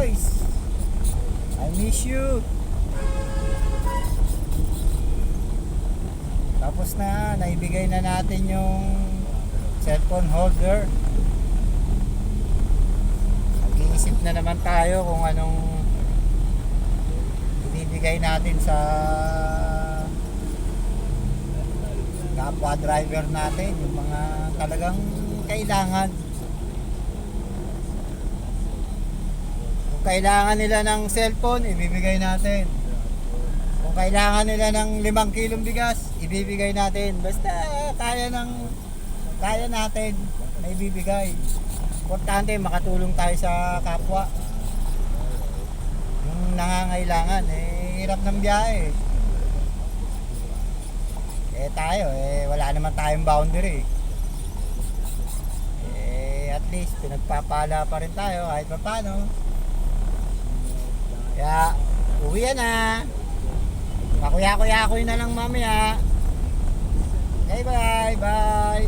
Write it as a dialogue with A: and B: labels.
A: boys. I miss you. Tapos na, naibigay na natin yung cellphone holder. Nag-iisip na naman tayo kung anong ibibigay natin sa kapwa driver natin, yung mga talagang kailangan. Kung kailangan nila ng cellphone, ibibigay natin. Kung kailangan nila ng 5 kilong bigas, ibibigay natin. Basta kaya natin na ibibigay. Importante makatulong tayo sa kapwa. Yung nangangailangan, hirap ng biyahe. Tayo, wala naman tayong boundary. At least pinagpapala pa rin tayo kahit pa paano. Kaya uwi na. Makuya-kuya-kuy na lang mamaya. Okay, bye.